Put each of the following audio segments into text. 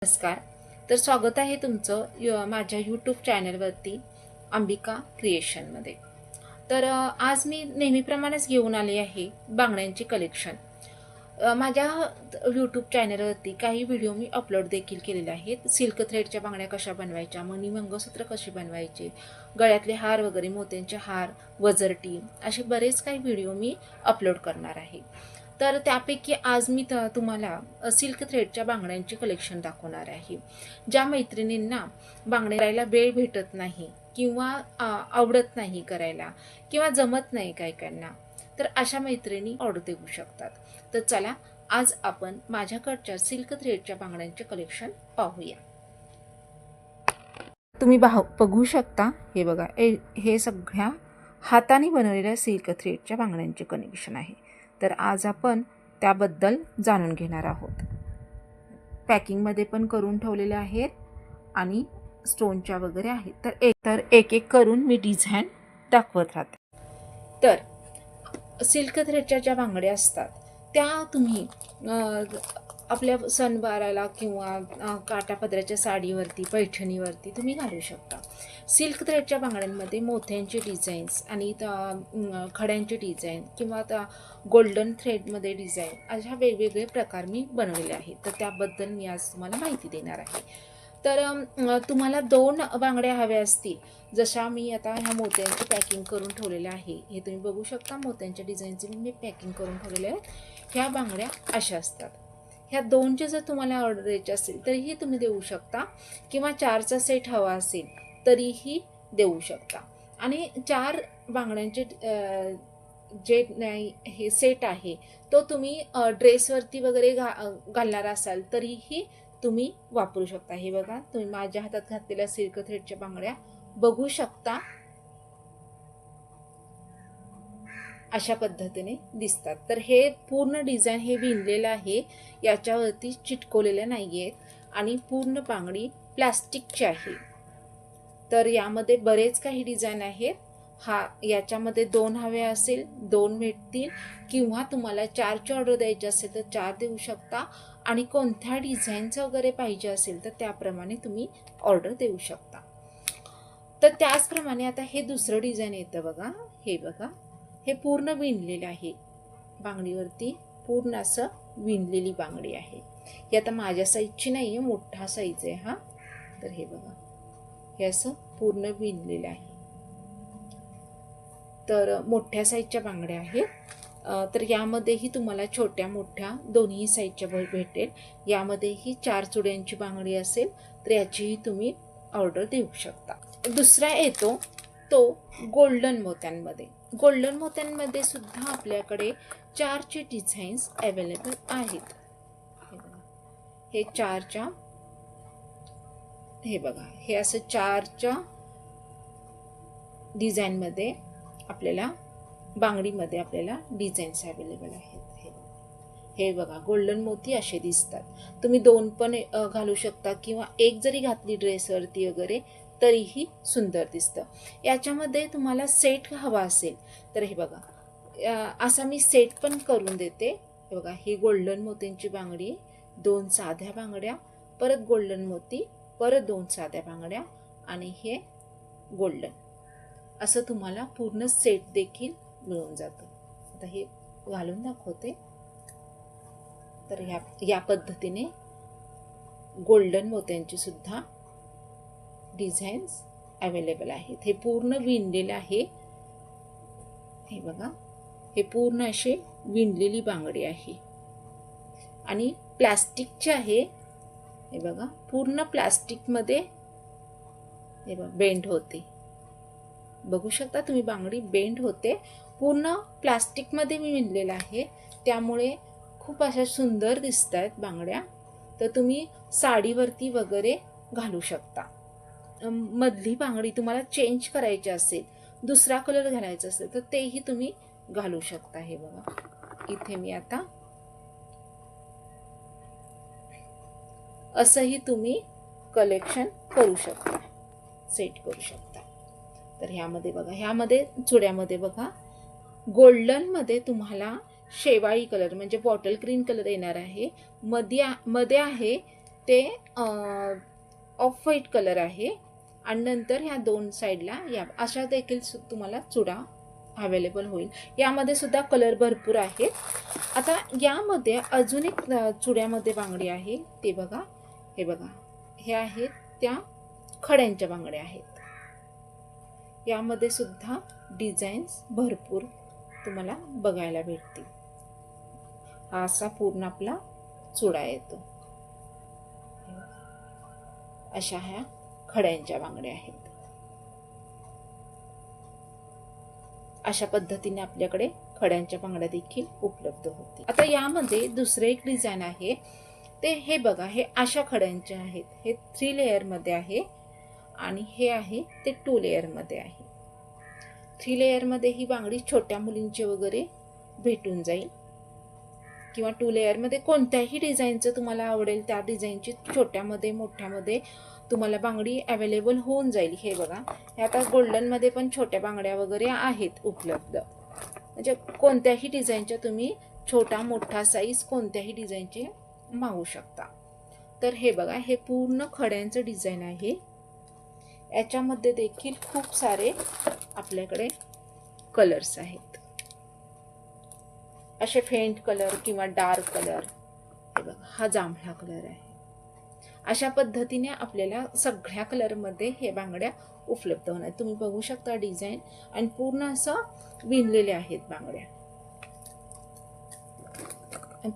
नमस्कार. तर स्वागत आहे तुमचं माझ्या यूट्यूब चॅनलवरती अंबिका क्रिएशनमध्ये. तर आज मी नेहमीप्रमाणेच घेऊन आले आहे बांगड्यांची कलेक्शन. माझ्या यूट्यूब चॅनलवरती काही व्हिडिओ मी अपलोड देखील केलेले आहेत. सिल्क थ्रेडच्या बांगड्या कशा बनवायच्या, मणी मंगळसूत्र कशी बनवायचे, गळ्यातले हार वगैरे, मोत्यांचे हार, वजरटी, असे बरेच काही व्हिडिओ मी अपलोड करणार आहे. तर त्यापैकी आज मी तुम्हाला सिल्क थ्रेडच्या बांगड्यांची कलेक्शन दाखवणार आहे. ज्या मैत्रिणींना बांगड्या करायला वेळ भेटत नाही किंवा आवडत नाही करायला किंवा जमत नाही काहीकांना, तर अशा मैत्रिणी ऑर्डर देऊ शकतात. तर चला आज आपण माझ्याकडच्या सिल्क थ्रेडच्या बांगड्यांचे कलेक्शन पाहूया. तुम्ही बघू शकता, हे बघा, हे सगळ्या हाताने बनवलेल्या सिल्क थ्रेडच्या बांगड्यांचे कलेक्शन आहे. तर आज आपण त्याबद्दल जाणून घेणार आहोत. पॅकिंगमध्ये पण करून ठेवलेले आहेत आणि स्टोनच्या वगैरे आहेत. तर एक एक करून मी डिझाईन दाखवत राहते. तर सिल्क थ्रेडच्या ज्या बांगड्या असतात त्या तुम्ही आपल्या सणवाराला किंवा काटापदराच्या साडीवरती, पैठणीवरती तुम्ही घालू शकता. सिल्क थ्रेडच्या बांगड्यांमध्ये मोत्यांचे डिझाईन्स आणि खड्यांचे डिझाईन किंवा गोल्डन थ्रेडमध्ये डिझाईन, अशा वेगवेगळे प्रकार मी बनवलेले आहेत. तर त्याबद्दल मी आज तुम्हाला माहिती देणार आहे. तर तुम्हाला 2 बांगड्या हव्या असतील, जशा मी आता ह्या मोत्यांची पॅकिंग करून ठेवलेल्या आहे. हे तुम्ही बघू शकता, मोत्यांच्या डिझाईनचे मी पॅकिंग करून ठेवलेले आहेत. ह्या बांगड्या अशा असतात. ह्या 2चे जर तुम्हाला ऑर्डर द्यायची असेल तरीही तुम्ही देऊ शकता, किंवा 4चा सेट हवा असेल तरीही देऊ शकता. आणि 4 बांगड्यांचे जे हे सेट आहे तो तुम्ही ड्रेसवरती वगैरे घालणार असाल तरीही तुम्ही वापरू शकता. हे बघा, तुम्ही माझ्या हातात घातलेल्या सिल्क थ्रेडच्या बांगड्या बघू शकता, अशा पद्धतीने दिसतात. तर हे पूर्ण डिझाईन हे विणलेलं आहे, याच्यावरती चिटकवलेल्या नाही आहेत आणि पूर्ण बांगडी प्लास्टिकची आहे. तर यामध्ये बरेच काही डिझाईन आहेत. याच्यामध्ये 2 हवे असेल 2 भेटतील, किंवा तुम्हाला 4ची ऑर्डर द्यायची असेल तर 4 देऊ शकता. आणि कोणत्या डिझाईनचं वगैरे पाहिजे असेल तर त्याप्रमाणे तुम्ही ऑर्डर देऊ शकता. तर त्याचप्रमाणे आता हे दुसरं डिझाईन येतं बघा. हे बघा, हे पूर्ण विणलेलं आहे बांगडीवरती, पूर्ण असं विणलेली बांगडी आहे. ही आता माझ्या साईजची नाही आहे, मोठा साईज आहे हा. तर हे बघा, हे असं पूर्ण विणलेलं आहे. तर मोठ्या साईजच्या बांगड्या आहेत. तर यामध्येही तुम्हाला छोट्या मोठ्या दोन्ही साईजच्या भेटेल. यामध्येही 4 चुड्यांची बांगडी असेल तर याचीही तुम्ही ऑर्डर देऊ शकता. दुसरा येतो तो गोल्डन मोत्यांमध्ये. गोल्डन मोत्यांमध्ये सुद्धा आपल्याकडे 4चे डिझाईन्स अवेलेबल आहेत. हे 4च्या, हे बघा, हे असं 4च्या डिझाईनमध्ये आपल्याला बांगडीमध्ये आपल्याला डिझाईन्स अवेलेबल आहेत. हे बघा, गोल्डन मोती असे दिसतात. तुम्ही 2 पण घालू शकता, किंवा एक जरी घातली ड्रेसवरती वगैरे तरीही सुंदर दिसतं. याच्यामध्ये तुम्हाला सेट हवा असेल तर हे बघा, असा मी सेट पण करून देते. हे बघा, ही गोल्डन मोत्यांची बांगडी, 2 साध्या बांगड्या, परत गोल्डन मोती, परत 2 साध्या बांगड्या आणि हे गोल्डन, असं तुम्हाला पूर्ण सेट देखील मिळून जातं. आता हे घालून दाखवते. तर या पद्धतीने गोल्डन मोत्यांची सुद्धा डिझाईन्स अवेलेबल आहेत. हे पूर्ण विणलेलं आहे. हे बघा, हे पूर्ण अशी विणलेली बांगडी आहे आणि प्लास्टिकची आहे. हे बघा, पूर्ण प्लास्टिकमध्ये हे बघा बेंड होते. बघू शकता तुम्ही, बांगडी बेंड होते. पूर्ण प्लास्टिकमध्ये मी विणलेलं आहे, त्यामुळे खूप अशा सुंदर दिसत आहेत बांगड्या. तर तुम्ही साडीवरती वगैरे घालू शकता. मधली बांगडी तुम्हाला चेंज करायची असेल, दुसरा कलर घालायचा असेल तर तेही तुम्ही घालू शकता. हे बघा, इथे मी आता असंही तुम्ही कलेक्शन करू शकता, सेट करू शकता. तर ह्यामध्ये बघा, ह्यामध्ये चुड्यामध्ये बघा, गोल्डनमध्ये तुम्हाला शेवाळी कलर म्हणजे बॉटल ग्रीन कलर येणार आहे. मध्ये आहे ते ऑफ व्हाईट कलर आहे आणि नंतर ह्या दोन साईडला या अशा देखील तुम्हाला चुडा अवेलेबल होईल. यामध्ये सुद्धा कलर भरपूर आहेत. आता यामध्ये अजून एक चुड्यामध्ये बांगडी आहे ते बघा. हे बघा, हे आहेत त्या खड्यांच्या बांगड्या आहेत. यामध्ये सुद्धा डिझाईन्स भरपूर तुम्हाला बघायला भेटतील. हा असा पूर्ण आपला चुडा येतो. अशा ह्या खड्यांच्या बांगड्या आहेत. अशा पद्धतीने आपल्याकडे खड्यांच्या बांगड्या देखील उपलब्ध होतील. आता यामध्ये दुसरे एक डिझाईन आहे ते हे बघा. हे अशा खड्यांचे आहेत. हे 3 लेयर मध्ये आहे आणि हे आहे ते 2 लेयर मध्ये आहे. 3 लेयर मध्ये ही बांगडी छोट्या मुलींची वगैरे भेटून जाईल किंवा 2 लेयर मध्ये कोणत्याही डिझाईनचं तुम्हाला आवडेल त्या डिझाईनची छोट्यामध्ये मोठ्यामध्ये तुम्हाला बांगडी अवेलेबल होऊन जाईल. हे बघा, हे आता गोल्डनमध्ये पण छोट्या बांगड्या वगैरे आहेत उपलब्ध. म्हणजे कोणत्याही डिझाईनच्या तुम्ही छोटा मोठा साईज कोणत्याही डिझाईनचे मागू शकता. तर हे बघा, हे पूर्ण खड्यांचं डिझाईन आहे. याच्यामध्ये देखील खूप सारे आपल्याकडे कलर्स आहेत. असे फेंट कलर किंवा डार्क कलर. हे बघा, हा जांभळा कलर आहे. अशा पद्धतीने आपल्याला सगळ्या कलरमध्ये हे बांगड्या उपलब्ध होणार. तुम्ही बघू शकता डिझाईन आणि पूर्ण असं विणलेले आहेत बांगड्या.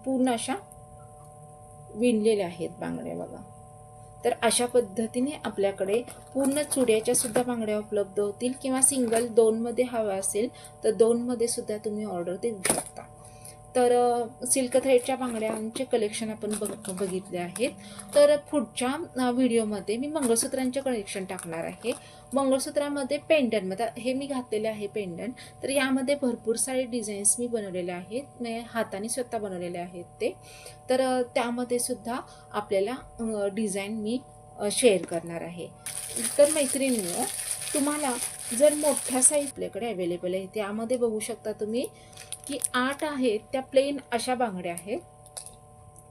पूर्ण अशा विणलेल्या आहेत बांगड्या बघा. तर अशा पद्धतीने आपल्याकडे पूर्ण चुड्याच्या सुद्धा बांगड्या उपलब्ध होतील किंवा सिंगल 2 मध्ये हवा असेल तर 2 मध्ये सुद्धा तुम्ही ऑर्डर देऊ शकता. तर सिल्क थ्रेडच्या बांगड्यांचे कलेक्शन आपण बघितले आहेत. तर पुढच्या व्हिडिओमध्ये मी मंगळसूत्रांचे कलेक्शन टाकणार आहे. मंगळसूत्रामध्ये पेंडंटमध्ये हे मी घातलेले आहे पेंडंट. तर यामध्ये भरपूर सारे डिझाईन्स मी बनवलेले आहेत. मी हाताने स्वतः बनवलेले आहेत ते. तर त्यामध्ये सुद्धा आपल्याला डिझाईन मी शेअर करणार आहे. तर मैत्रिणींनो, तुम्हाला जर मोठ्या साईज आपल्याकडे अवेलेबल आहे त्यामध्ये बघू शकता तुम्ही की 8 आहेत त्या प्लेन अशा बांगड्या आहेत.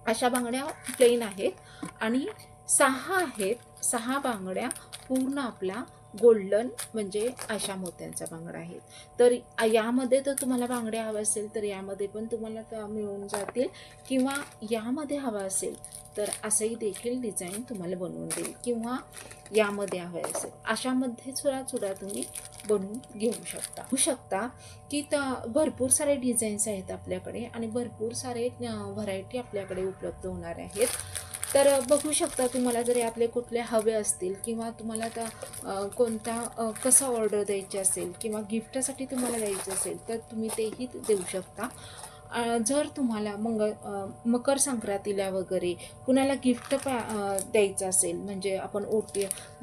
अशा बांगड्या प्लेन आहेत आणि 6 आहेत. 6 बांगड्या पूर्ण आपला गोल्डन म्हणजे अशा मोत्यांचा बांगडा आहे. तर यामध्ये तर तुम्हाला बांगड्या हव्या असेल तर यामध्ये पण तुम्हाला मिळून जातील किंवा यामध्ये हवा असेल तर असंही देखील डिझाईन तुम्हाला बनवून देईल किंवा यामध्ये हवे असेल अशामध्ये चुडा तुम्ही बनवून घेऊ शकता की भरपूर सारे डिझाईन्स आहेत आपल्याकडे आणि भरपूर सारे व्हरायटी आपल्याकडे उपलब्ध होणार आहेत. तर बघू शकता तुम्हाला जर यातले कुठले हवे असतील किंवा तुम्हाला आता कोणता कसा ऑर्डर द्यायची असेल किंवा गिफ्टसाठी तुम्हाला द्यायचं असेल तर तुम्ही तेही देऊ शकता. जर तुम्हाला मकर संक्रांतीला वगैरे कुणाला गिफ्ट द्यायचं असेल म्हणजे आपण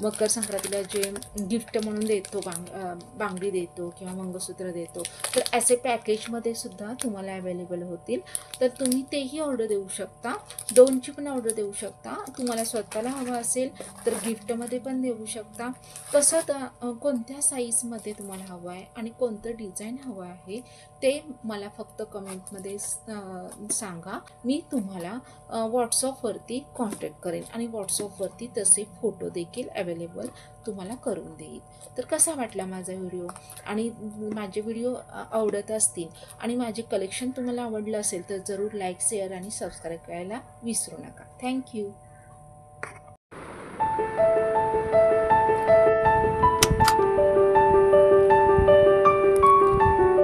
मकर संक्रांतीला जे गिफ्ट म्हणून देतो बांगडी देतो किंवा मंगळसूत्र देतो तर असे पॅकेजमध्ये सुद्धा तुम्हाला अवेलेबल होतील. तर तुम्ही तेही ऑर्डर देऊ शकता. 2ची पण ऑर्डर देऊ शकता. तुम्हाला स्वतःला हवं असेल तर गिफ्टमध्ये पण देऊ शकता. कसं कोणत्या साईजमध्ये तुम्हाला हवं आहे आणि कोणतं डिझाईन हवं आहे ते मला फक्त कमेंटमध्ये सांगा. मी तुम्हाला व्हॉट्सअपवरती कॉन्टॅक्ट करेन आणि व्हॉट्सअपवरती तसे फोटो देखील अवेलेबल तुम्हाला करून देईल. तर कसा वाटला माझा व्हिडिओ आणि माझे व्हिडिओ आवडत असतील आणि माझे कलेक्शन तुम्हाला आवडलं असेल तर जरूर लाईक शेअर आणि सबस्क्राईब करायला विसरू नका. थँक्यू.